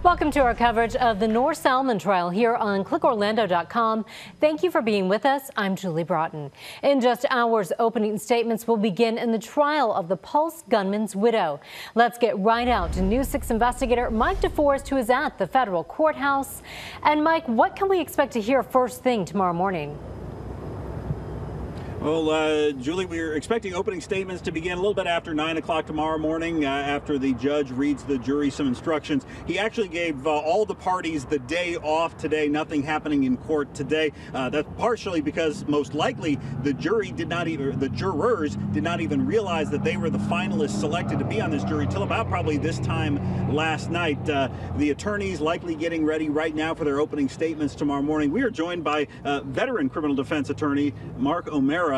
Welcome to our coverage of the Noor Salman trial here on clickorlando.com. Thank you for being with us. I'm Julie Broughton. In just hours, opening statements will begin in the trial of the Pulse gunman's widow. Let's get right out to News 6 investigator Mike DeForest, who is at the federal courthouse. And Mike, what can we expect to hear first thing tomorrow morning? Well, Julie, we're expecting opening statements to begin a little bit after 9 o'clock tomorrow morning, after the judge reads the jury some instructions. He actually gave all the parties the day off today, nothing happening in court today. That's partially because most likely the jurors did not even realize that they were the finalists selected to be on this jury till about probably this time last night. The attorneys likely getting ready right now for their opening statements tomorrow morning. We are joined by veteran criminal defense attorney Mark O'Mara.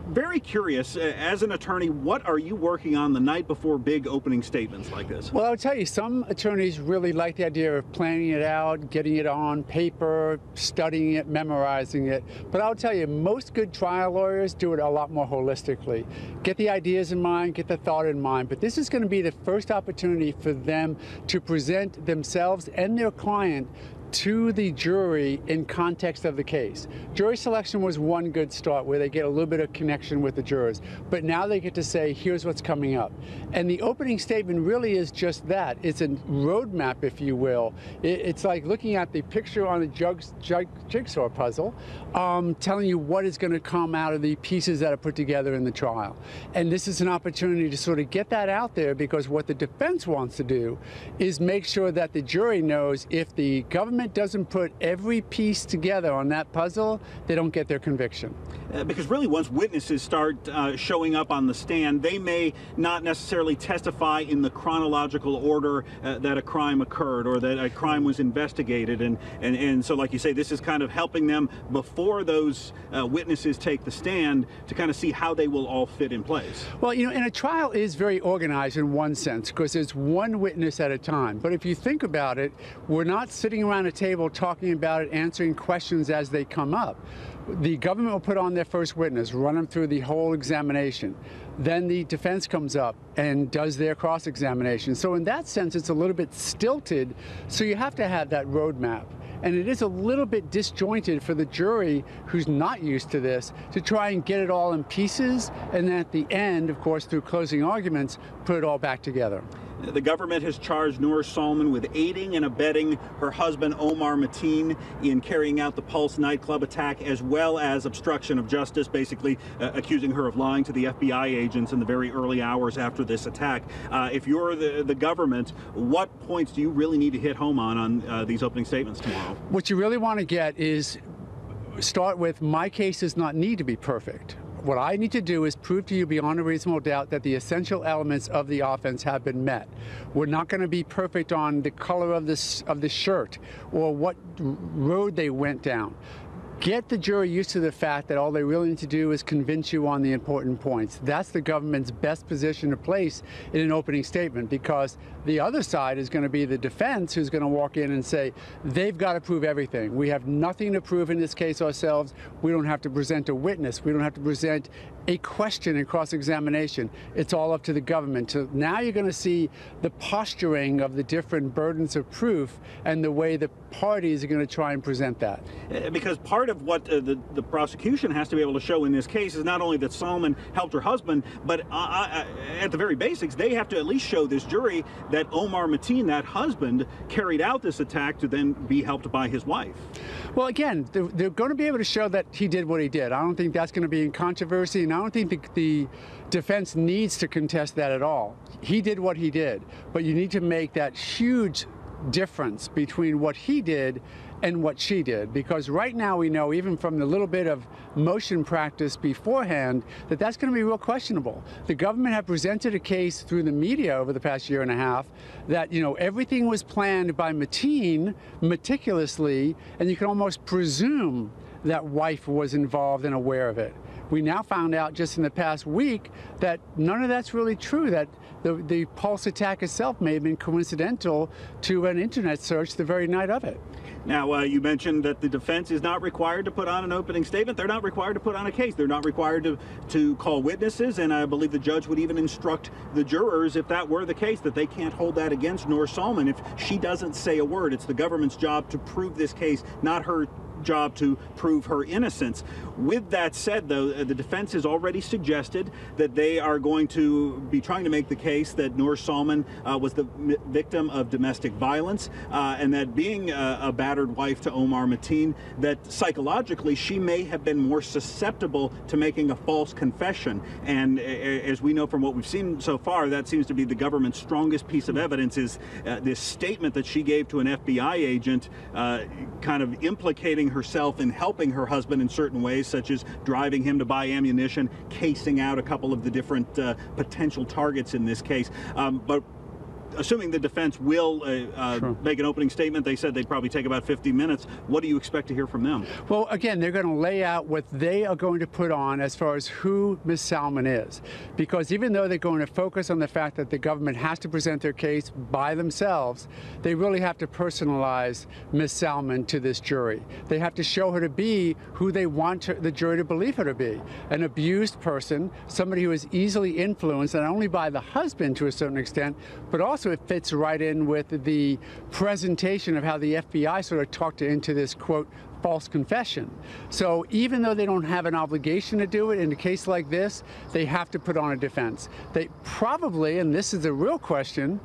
Very curious, as an attorney, what are you working on the night before big opening statements like this? Well, I'll tell you, some attorneys really like the idea of planning it out, getting it on paper, studying it, memorizing it. But I'll tell you, most good trial lawyers do it a lot more holistically. Get the ideas in mind, get the thought in mind. But this is going to be the first opportunity for them to present themselves and their client to the jury in context of the case. Jury selection was one good start where they get a little bit of connection with the jurors, but now they get to say, here's what's coming up. And the opening statement really is just that. It's a roadmap, if you will. It's like looking at the picture on a jigsaw puzzle, telling you what is going to come out of the pieces that are put together in the trial. And this is an opportunity to sort of get that out there, because what the defense wants to do is make sure that the jury knows if the government doesn't put every piece together on that puzzle, they don't get their conviction. Because really, once witnesses start showing up on the stand, they may not necessarily testify in the chronological order that a crime occurred or that a crime was investigated. And so, like you say, this is kind of helping them before those witnesses take the stand to kind of see how they will all fit in place. Well, you know, and a trial is very organized in one sense, because it's one witness at a time. But if you think about it, we're not sitting around a table talking about it, answering questions as they come up. The government will put on their first witness, run them through the whole examination. Then the defense comes up and does their cross-examination. So in that sense, it's a little bit stilted. So you have to have that roadmap. And it is a little bit disjointed for the jury, who's not used to this, to try and get it all in pieces. And then at the end, of course, through closing arguments, put it all back together. The government has charged Noor Salman with aiding and abetting her husband, Omar Mateen, in carrying out the Pulse nightclub attack, as well as obstruction of justice, basically accusing her of lying to the FBI agents in the very early hours after this attack. If you're the government, what points do you really need to hit home on these opening statements tomorrow? What you really want to get is start with, my case does not need to be perfect. What I need to do is prove to you beyond a reasonable doubt that the essential elements of the offense have been met. We're not going to be perfect on the color of the shirt or what road they went down. Get the jury used to the fact that all they really need to do is convince you on the important points. That's the government's best position to place in an opening statement, because the other side is going to be the defense, who's going to walk in and say, they've got to prove everything. We have nothing to prove in this case ourselves. We don't have to present a witness. We don't have to present a question in cross-examination. It's all up to the government. So now you're going to see the posturing of the different burdens of proof and the way the parties are going to try and present that. Because part of what the prosecution has to be able to show in this case is not only that Salman helped her husband, but at the very basics, they have to at least show this jury that Omar Mateen, that husband, carried out this attack to then be helped by his wife. Well, again, they're going to be able to show that he did what he did. I don't think that's going to be in controversy, and I don't think the defense needs to contest that at all. He did what he did, but you need to make that huge difference between what he did and what she did, because right now we know, even from the little bit of motion practice beforehand, that that's going to be real questionable. The government have presented a case through the media over the past year and a half that, you know, everything was planned by Mateen meticulously, and you can almost presume that wife was involved and aware of it. We now found out just in the past week that none of that's really true, that the Pulse attack itself may have been coincidental to an internet search the very night of it. Now, you mentioned that the defense is not required to put on an opening statement. They're not required to put on a case. They're not required to call witnesses, and I believe the judge would even instruct the jurors, if that were the case, that they can't hold that against Noor Salman if she doesn't say a word. It's the government's job to prove this case, not her job to prove her innocence. With that said, though, the defense has already suggested that they are going to be trying to make the case that Noor Salman was the victim of domestic violence, and that being a battered wife to Omar Mateen, that psychologically she may have been more susceptible to making a false confession. And as we know from what we've seen so far, that seems to be the government's strongest piece of evidence, is this statement that she gave to an FBI agent, kind of implicating herself in helping her husband in certain ways, such as driving him to buy ammunition, casing out a couple of the different potential targets in this case. But assuming the defense will make an opening statement, they said they'd probably take about 50 minutes. What do you expect to hear from them? Well, again, they're going to lay out what they are going to put on as far as who Ms. Salman is. Because even though they're going to focus on the fact that the government has to present their case by themselves, they really have to personalize Ms. Salman to this jury. They have to show her to be who they want the jury to believe her to be. An abused person, somebody who is easily influenced not only by the husband to a certain extent, but also it fits right in with the presentation of how the FBI sort of talked her into this, quote, false confession. So even though they don't have an obligation to do it, in a case like this, they have to put on a defense. They probably, and this is the real question,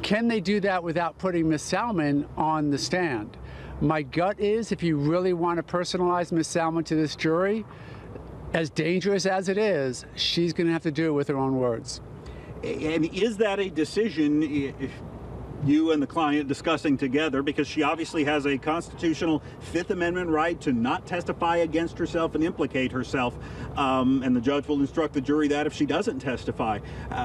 can they do that without putting Ms. Salman on the stand? My gut is, if you really want to personalize Ms. Salman to this jury, as dangerous as it is, she's going to have to do it with her own words. And is that a decision if you and the client discussing together, because she obviously has a constitutional Fifth Amendment right to not testify against herself and implicate herself, and the judge will instruct the jury that if she doesn't testify.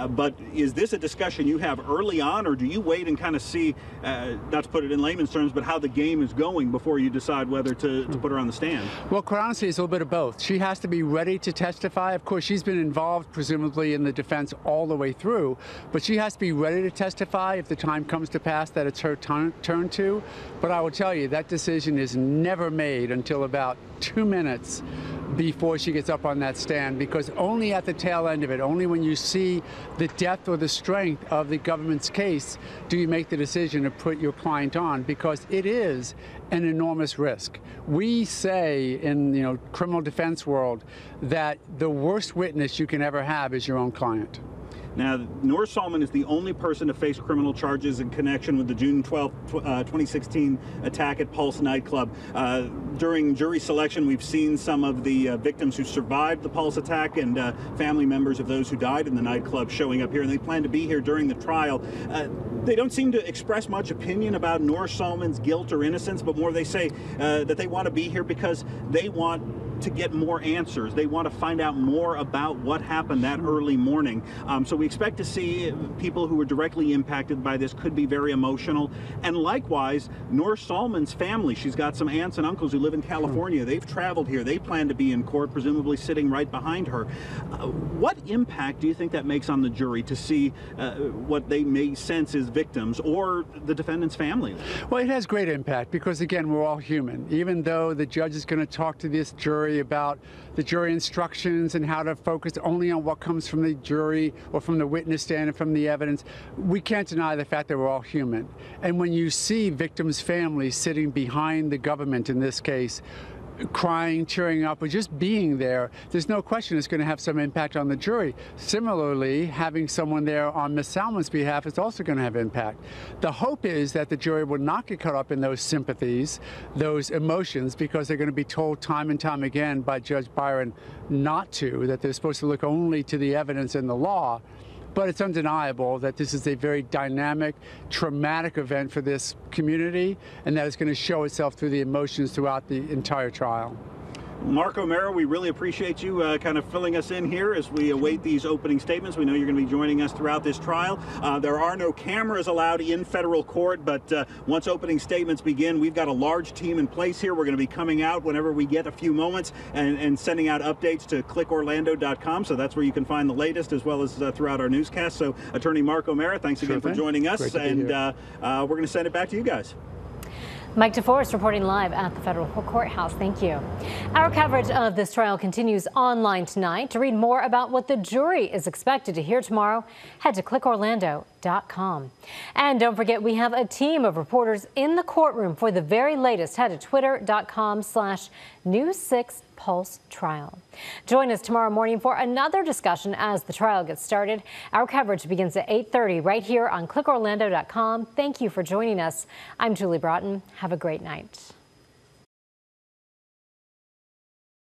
But is this a discussion you have early on, or do you wait and kind of see, not to put it in layman's terms, but how the game is going before you decide whether to put her on the stand? Well, quite honestly, it's a little bit of both. She has to be ready to testify. Of course, she's been involved, presumably, in the defense all the way through, but she has to be ready to testify if the time comes to pass that it's her turn to. But I will tell you, that decision is never made until about 2 minutes before she gets up on that stand, because only at the tail end of it, only when you see the depth or the strength of the government's case, do you make the decision to put your client on, because it is an enormous risk. We say in the criminal defense world that the worst witness you can ever have is your own client. Now, Noor Salman is the only person to face criminal charges in connection with the June 12, 2016 attack at Pulse nightclub. During jury selection, we've seen some of the victims who survived the Pulse attack and family members of those who died in the nightclub showing up here, and they plan to be here during the trial. They don't seem to express much opinion about Noor Salman's guilt or innocence, but more they say that they want to be here because they want to get more answers. They want to find out more about what happened that early morning. So we expect to see people who were directly impacted by this could be very emotional. And likewise, Noor Salman's family, she's got some aunts and uncles who live in California. They've traveled here. They plan to be in court, presumably sitting right behind her. What impact do you think that makes on the jury to see what they may sense as victims or the defendant's family? Well, it has great impact because, again, we're all human. Even though the judge is going to talk to this jury about the jury instructions and how to focus only on what comes from the jury or from the witness stand and from the evidence, we can't deny the fact that we're all human. And when you see victims' families sitting behind the government in this case, crying, cheering up, or just being there, there's no question it's going to have some impact on the jury. Similarly, having someone there on Ms. Salman's behalf is also going to have impact. The hope is that the jury will not get caught up in those sympathies, those emotions, because they're going to be told time and time again by Judge Byron not to, that they're supposed to look only to the evidence and the law. But it's undeniable that this is a very dynamic, traumatic event for this community, and that it's going to show itself through the emotions throughout the entire trial. Mark O'Mara, we really appreciate you kind of filling us in here as we await these opening statements. We know you're going to be joining us throughout this trial. There are no cameras allowed in federal court, but once opening statements begin, we've got a large team in place here. We're going to be coming out whenever we get a few moments and sending out updates to clickorlando.com. So that's where you can find the latest, as well as throughout our newscast. So Attorney Mark O'Mara, thanks again for joining us. And we're going to send it back to you guys. Mike DeForest reporting live at the federal courthouse. Thank you. Our coverage of this trial continues online tonight. To read more about what the jury is expected to hear tomorrow, head to clickorlando.com. And don't forget, we have a team of reporters in the courtroom for the very latest. Head to twitter.com/News6Pulse Trial. Join us tomorrow morning for another discussion as the trial gets started. Our coverage begins at 8:30 right here on clickorlando.com. Thank you for joining us. I'm Julie Broughton. Have a great night.